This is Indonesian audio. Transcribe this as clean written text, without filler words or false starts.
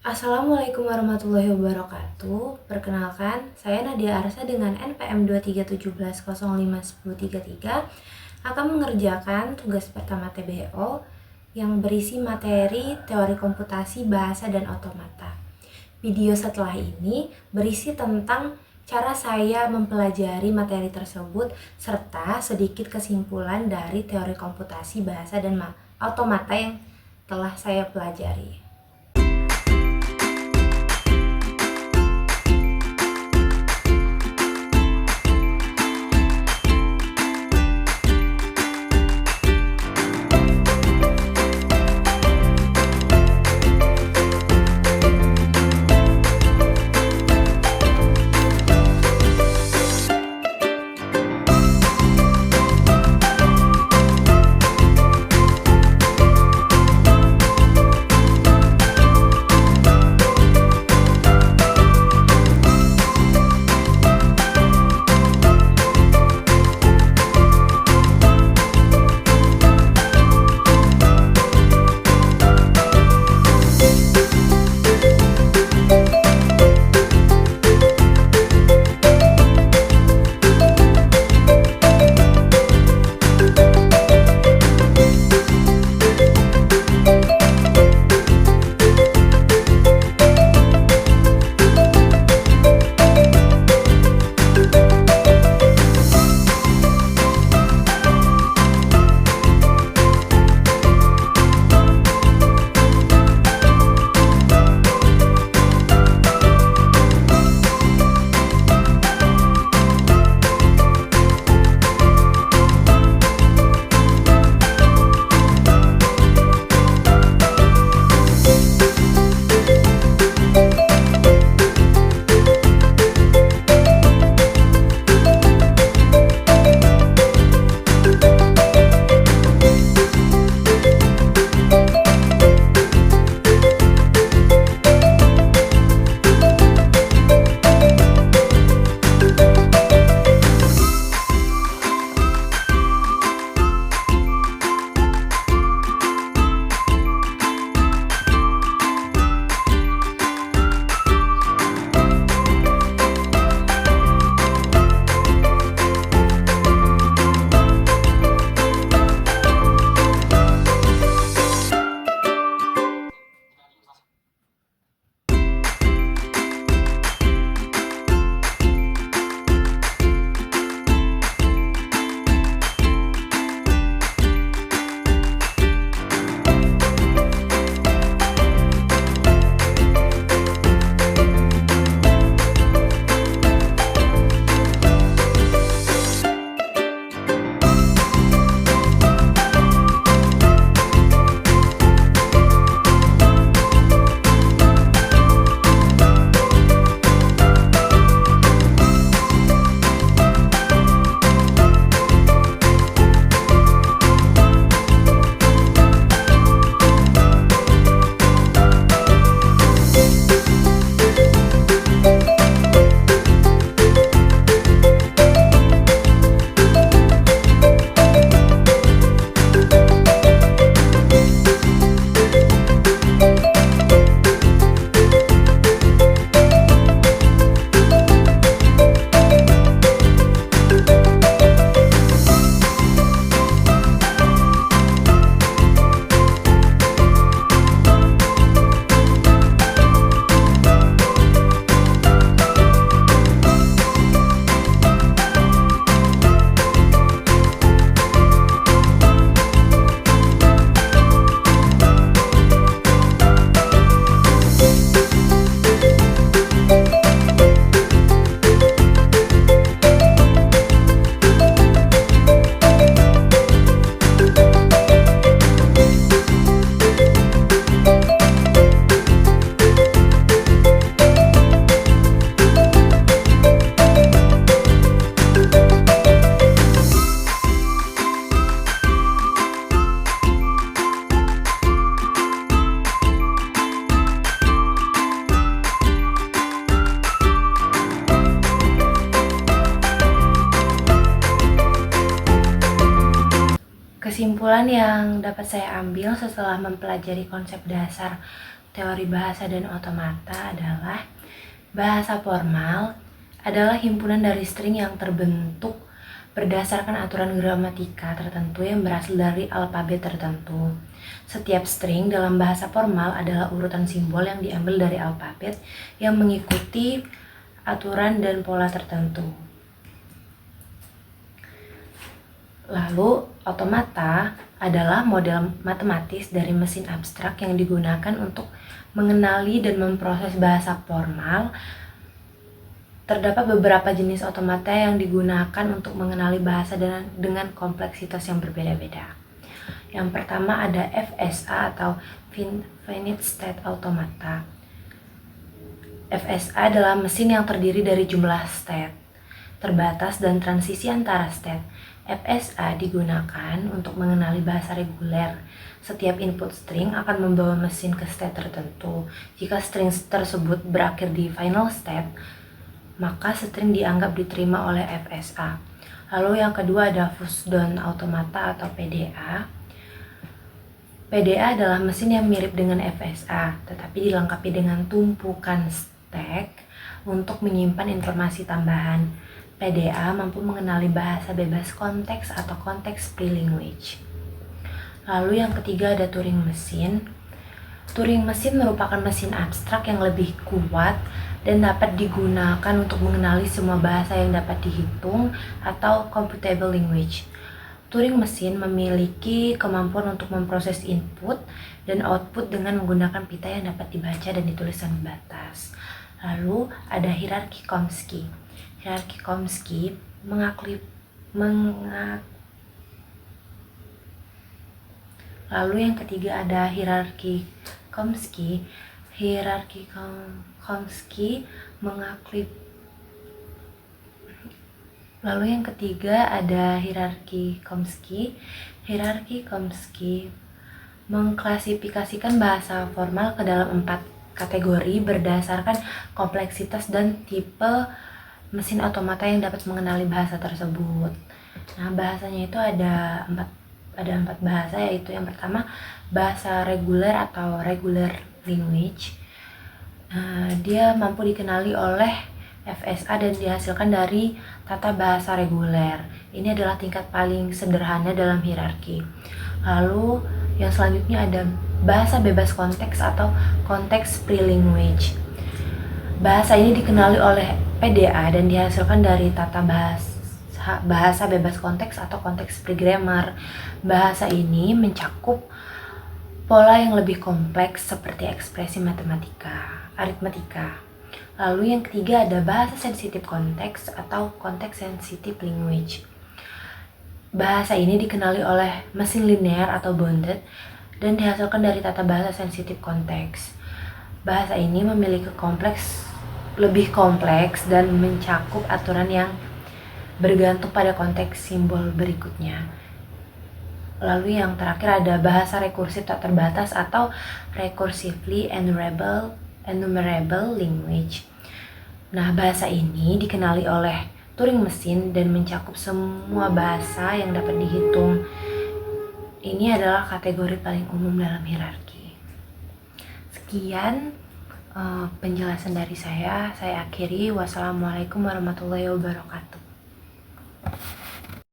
Assalamualaikum warahmatullahi wabarakatuh. Perkenalkan, saya Nadia Arsa dengan NPM 23170510333 akan mengerjakan tugas pertama TBO yang berisi materi teori komputasi, bahasa, dan otomata. Video setelah ini berisi tentang cara saya mempelajari materi tersebut serta sedikit kesimpulan dari teori komputasi, bahasa, dan otomata yang telah saya pelajari. Kesimpulan yang dapat saya ambil setelah mempelajari konsep dasar teori bahasa dan otomata adalah bahasa formal adalah himpunan dari string yang terbentuk berdasarkan aturan gramatika tertentu yang berasal dari alfabet tertentu. Setiap string dalam bahasa formal adalah urutan simbol yang diambil dari alfabet yang mengikuti aturan dan pola tertentu. Lalu, otomata adalah model matematis dari mesin abstrak yang digunakan untuk mengenali dan memproses bahasa formal. Terdapat beberapa jenis otomata yang digunakan untuk mengenali bahasa dengan kompleksitas yang berbeda-beda. Yang pertama ada FSA atau Finite State Automata. FSA adalah mesin yang terdiri dari jumlah state terbatas dan transisi antara state. FSA digunakan untuk mengenali bahasa reguler. Setiap input string akan membawa mesin ke state tertentu. Jika string tersebut berakhir di final state, maka string dianggap diterima oleh FSA. Lalu yang kedua ada Full-Down Automata atau PDA. PDA adalah mesin yang mirip dengan FSA, tetapi dilengkapi dengan tumpukan stack untuk menyimpan informasi tambahan. PDA mampu mengenali bahasa bebas konteks atau konteks free language. Lalu yang ketiga ada Turing Machine. Turing Machine merupakan mesin abstrak yang lebih kuat dan dapat digunakan untuk mengenali semua bahasa yang dapat dihitung atau computable language. Turing Machine memiliki kemampuan untuk memproses input dan output dengan menggunakan pita yang dapat dibaca dan ditulis tanpa batas. Lalu ada hierarki Chomsky. Hierarki Chomsky Lalu yang ketiga ada hierarki Chomsky. Hierarki Chomsky Lalu yang ketiga ada hierarki Chomsky. Hierarki Chomsky mengklasifikasikan bahasa formal ke dalam 4 kategori berdasarkan kompleksitas dan tipe mesin otomata yang dapat mengenali bahasa tersebut. Nah, bahasanya itu ada empat bahasa, yaitu yang pertama bahasa reguler atau regular language. Dia mampu dikenali oleh FSA dan dihasilkan dari tata bahasa reguler. Ini adalah tingkat paling sederhana dalam hierarki. Lalu yang selanjutnya ada bahasa bebas konteks atau konteks free language. Bahasa ini dikenali oleh PDA dan dihasilkan dari tata bahasa bebas konteks atau konteks free grammar. Bahasa ini mencakup pola yang lebih kompleks seperti ekspresi aritmatika. Lalu yang ketiga ada bahasa sensitif konteks atau konteks sensitive language. Bahasa ini dikenali oleh mesin linear atau bounded dan dihasilkan dari tata bahasa sensitif konteks. Bahasa ini memiliki lebih kompleks dan mencakup aturan yang bergantung pada konteks simbol berikutnya. Lalu yang terakhir ada bahasa rekursif tak terbatas atau recursively enumerable language. Nah, bahasa ini dikenali oleh Turing Machine dan mencakup semua bahasa yang dapat dihitung. Ini adalah kategori paling umum dalam hierarki. Sekian penjelasan dari saya akhiri. Wassalamualaikum warahmatullahi wabarakatuh.